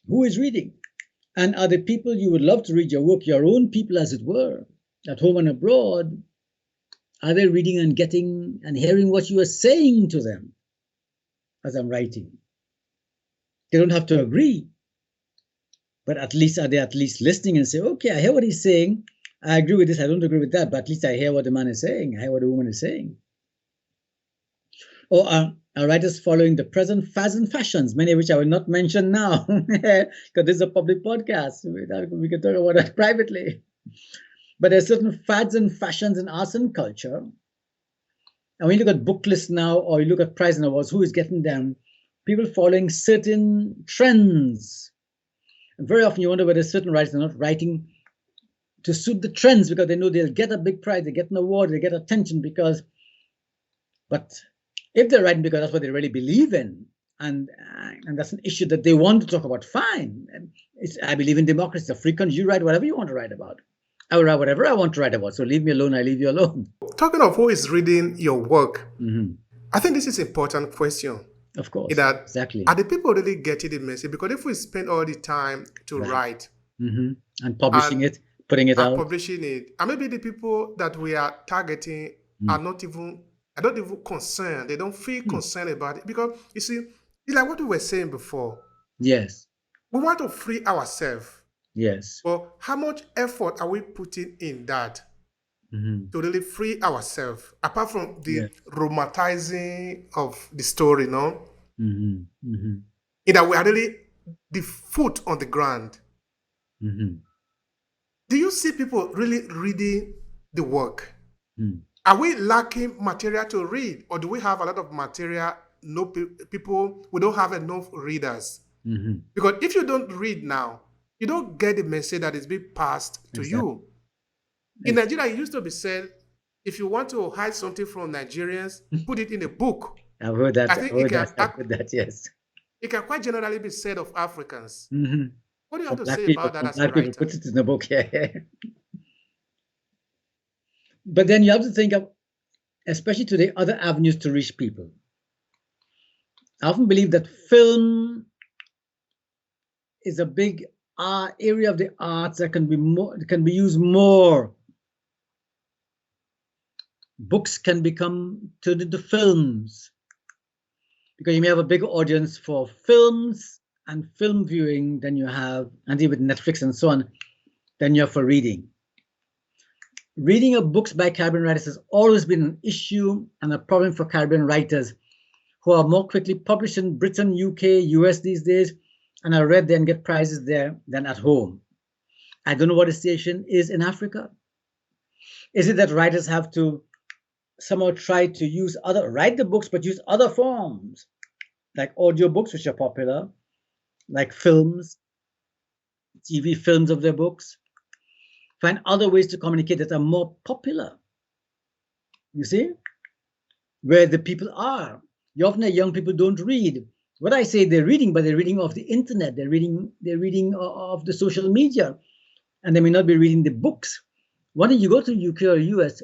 Who is reading? And are the people you would love to read your work, your own people as it were, at home and abroad, are they reading and getting and hearing what you are saying to them as I'm writing? They don't have to agree, but at least are they at least listening and say, okay, I hear what he's saying. I agree with this, I don't agree with that, but at least I hear what the man is saying, I hear what the woman is saying. Or are writers following the present fads and fashions, many of which I will not mention now, because this is a public podcast. We can talk about that privately. But there's certain fads and fashions in arts and culture. And when you look at book lists now, or you look at prize and awards, who is getting them? People following certain trends. And very often you wonder whether certain writers are not writing to suit the trends because they know they'll get a big prize, they get an award, they get attention but if they're writing because that's what they really believe in, and that's an issue that they want to talk about, fine. I believe in democracy, it's a free country. You write whatever you want to write about. I will write whatever I want to write about. So leave me alone, I leave you alone. Talking of who is reading your work, I think this is an important question. Of course, that exactly. Are the people really getting the message? Because if we spend all the time to write and publishing it, putting it out, publishing it, and maybe the people that we are targeting are not even concerned. They don't feel concerned about it, because you see, it's like what we were saying before. Yes, we want to free ourselves. Yes, but how much effort are we putting in that to really free ourselves, apart from the romanticizing of the story, no? In that we are really the foot on the ground. Do you see people really reading the work? Are we lacking material to read, or do we have a lot of material? No people, we don't have enough readers. Because if you don't read now, you don't get the message that is being passed to you. In Nigeria, it used to be said, if you want to hide something from Nigerians, put it in a book. I've heard that. I think I've heard that, yes. It can quite generally be said of Africans. What do you have to say people, about that as a writer? Put it in the book, But then you have to think of, especially today, other avenues to reach people. I often believe that film is a big area of the arts that can be used more. Books can become turned into films, because you may have a bigger audience for films and film viewing than you have, and even with Netflix and so on, than you have for reading. Reading of books by Caribbean writers has always been an issue and a problem for Caribbean writers, who are more quickly published in Britain, UK, US these days, and are read there and get prizes there than at home. I don't know what the situation is in Africa. Is it that writers have to somehow try to write the books, but use other forms, like audiobooks, which are popular, like films, TV films of their books, find other ways to communicate that are more popular, you see, where the people are. You often hear young people don't read. What I say, they're reading, but they're reading off the internet, they're reading of the social media, and they may not be reading the books. Why don't you go to UK or US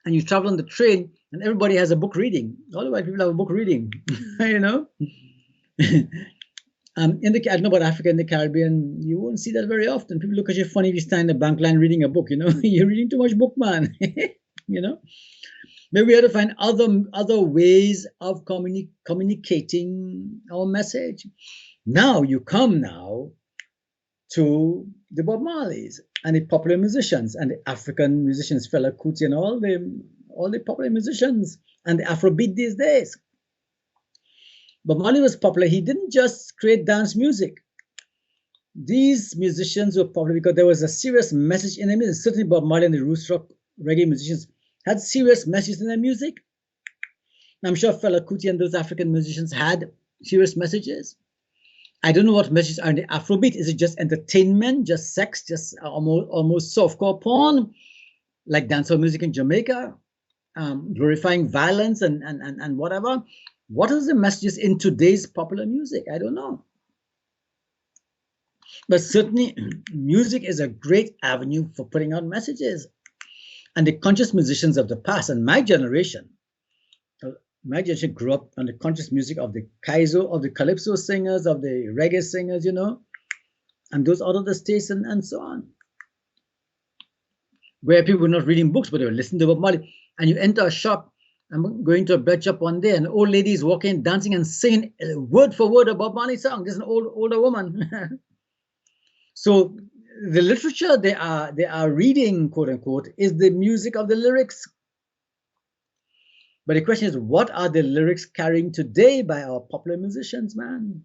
and you travel on the train and everybody has a book reading? All the white people have a book reading, you know? I don't know about Africa and the Caribbean, you won't see that very often. People look at you funny if you stand in the bank line reading a book, you know? You're reading too much book, man, you know? Maybe we have to find other ways of communicating our message. Now you come to the Bob Marleys and the popular musicians and the African musicians, Fela Kuti and all the popular musicians and the Afrobeat these days. Bob Marley was popular. He didn't just create dance music. These musicians were popular because there was a serious message in their music. Certainly Bob Marley and the roots rock reggae musicians had serious messages in their music. I'm sure Fela Kuti and those African musicians had serious messages. I don't know what messages are in the Afrobeat. Is it just entertainment, just sex, just almost softcore porn, like dancehall music in Jamaica, glorifying violence and whatever? What are the messages in today's popular music? I don't know. But certainly, music is a great avenue for putting out messages. And the conscious musicians of the past and my generation, My generation grew up on the conscious music of the kaizo, of the calypso singers, of the reggae singers, and those out of the states and so on, where people were not reading books, but they were listening to Bob Marley. And you enter a shop, I'm going to a bread shop one day, and an old lady is walking, dancing, and singing word for word a Bob Marley song. This is an older woman. So the literature they are reading, quote unquote, is the music of the lyrics. But the question is, what are the lyrics carrying today by our popular musicians, man?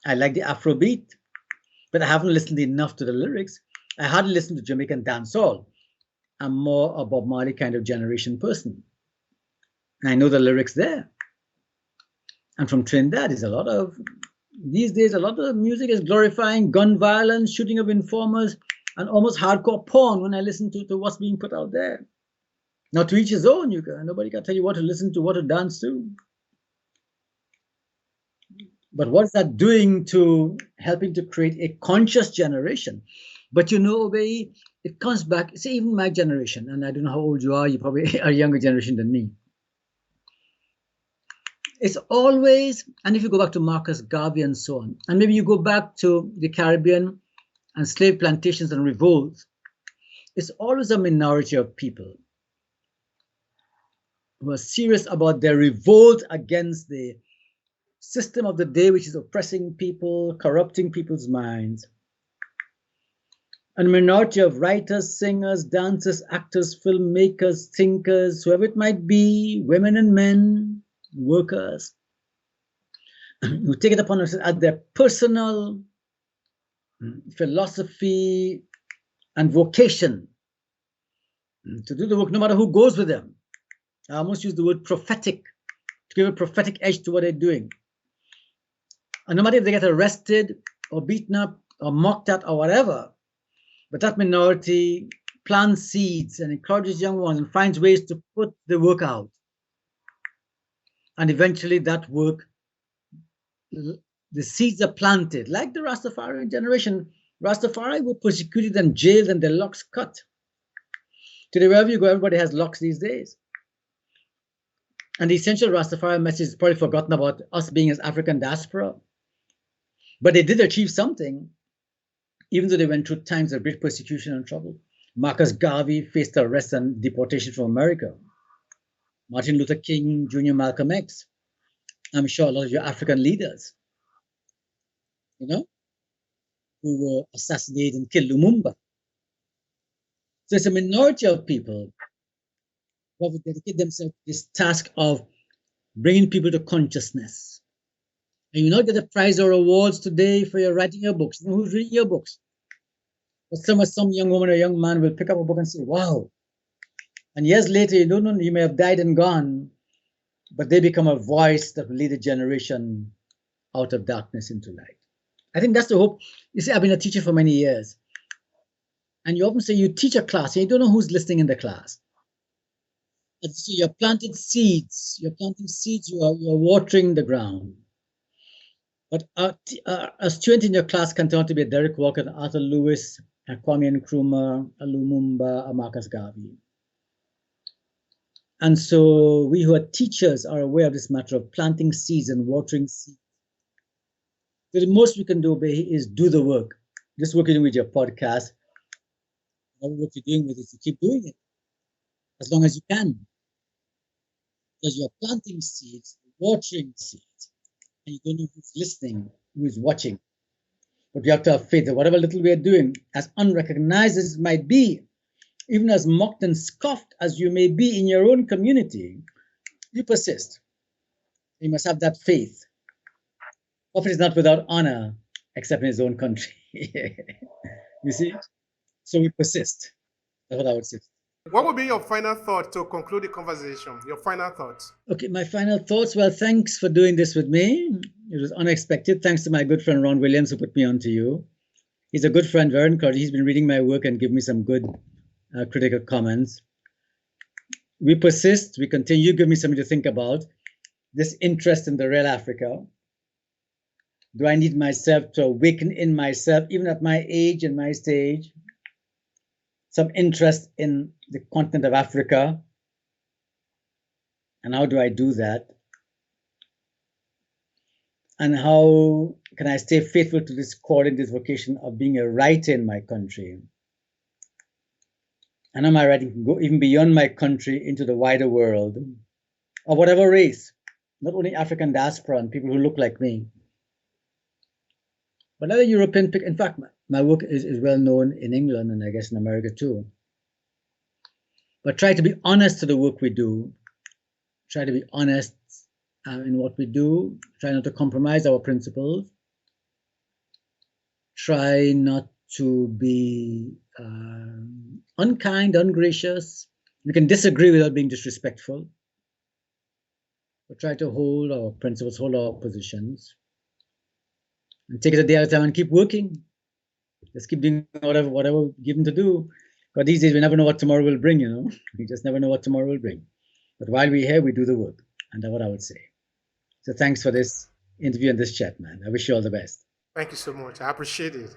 I like the Afrobeat, but I haven't listened enough to the lyrics. I hardly listen to Jamaican dancehall. I'm more a Bob Marley kind of generation person. And I know the lyrics there. And from Trinidad, these days, a lot of music is glorifying gun violence, shooting of informers, and almost hardcore porn when I listen to what's being put out there. Now, to each his own, nobody can tell you what to listen to, what to dance to. But what's that doing to helping to create a conscious generation? But Obey, it comes back, say even my generation, and I don't know how old you are, you probably are a younger generation than me. It's always, and if you go back to Marcus Garvey and so on, and maybe you go back to the Caribbean and slave plantations and revolts, it's always a minority of people who are serious about their revolt against the system of the day, which is oppressing people, corrupting people's minds. And a minority of writers, singers, dancers, actors, filmmakers, thinkers, whoever it might be, women and men, workers, who take it upon themselves as their personal philosophy and vocation to do the work no matter who goes with them. I almost use the word prophetic, to give a prophetic edge to what they're doing. And no matter if they get arrested or beaten up or mocked at or whatever, but that minority plants seeds and encourages young ones and finds ways to put the work out. And eventually that work, the seeds are planted. Like the Rastafarian generation, Rastafari were persecuted and jailed and their locks cut. Today, wherever you go, everybody has locks these days. And the essential Rastafari message is probably forgotten about us being as African diaspora. But they did achieve something, even though they went through times of great persecution and trouble. Marcus Garvey faced arrest and deportation from America. Martin Luther King Jr., Malcolm X. I'm sure a lot of your African leaders, who were assassinated and killed, Lumumba. So it's a minority of people who have dedicated themselves to this task of bringing people to consciousness. And you not get a prize or awards today for your writing your books. You know who's reading your books? But some young woman or young man will pick up a book and say, wow. And years later, you don't know, you may have died and gone, but they become a voice that will lead a generation out of darkness into light. I think that's the hope. You see, I've been a teacher for many years. And you often say you teach a class and you don't know who's listening in the class. And so you're planting seeds. You're planting seeds. You are watering the ground. But a student in your class can turn out to be a Derek Walker, an Arthur Lewis, a Kwame Nkrumah, a Lumumba, a Marcus Garvey. And so we who are teachers are aware of this matter of planting seeds and watering seeds. So the most we can do is do the work. This work you're doing with your podcast, whatever work you're doing with it, you keep doing it as long as you can. Because you're planting seeds, watering seeds, and you don't know who's listening, who's watching. But you have to have faith that whatever little we are doing, as unrecognized as it might be, even as mocked and scoffed as you may be in your own community, you persist. You must have that faith. Prophet is not without honor, except in his own country. You see? So we persist. That's what I would say. What would be your final thought to conclude the conversation? Your final thoughts. Okay, my final thoughts. Well, thanks for doing this with me. It was unexpected. Thanks to my good friend Ron Williams who put me on to you. He's a good friend, very encouraging. He's been reading my work and giving me some good critical comments. We persist. We continue. Give me something to think about. This interest in the real Africa. Do I need myself to awaken in myself, even at my age and my stage, some interest in the continent of Africa And how do I do that? And how can I stay faithful to this calling, this vocation of being a writer in my country? And how my writing can go even beyond my country into the wider world, of whatever race, not only African diaspora and people who look like me, but other European. In fact, my work is well known in England and I guess in America too. But try to be honest to the work we do. Try to be honest in what we do. Try not to compromise our principles. Try not to be unkind, ungracious. We can disagree without being disrespectful. But try to hold our principles, hold our positions, and take it a day at a time and keep working. Just keep doing whatever given to do. But these days we never know what tomorrow will bring, We just never know what tomorrow will bring. But while we're here, we do the work. And that's what I would say. So thanks for this interview and this chat, man. I wish you all the best. Thank you so much. I appreciate it.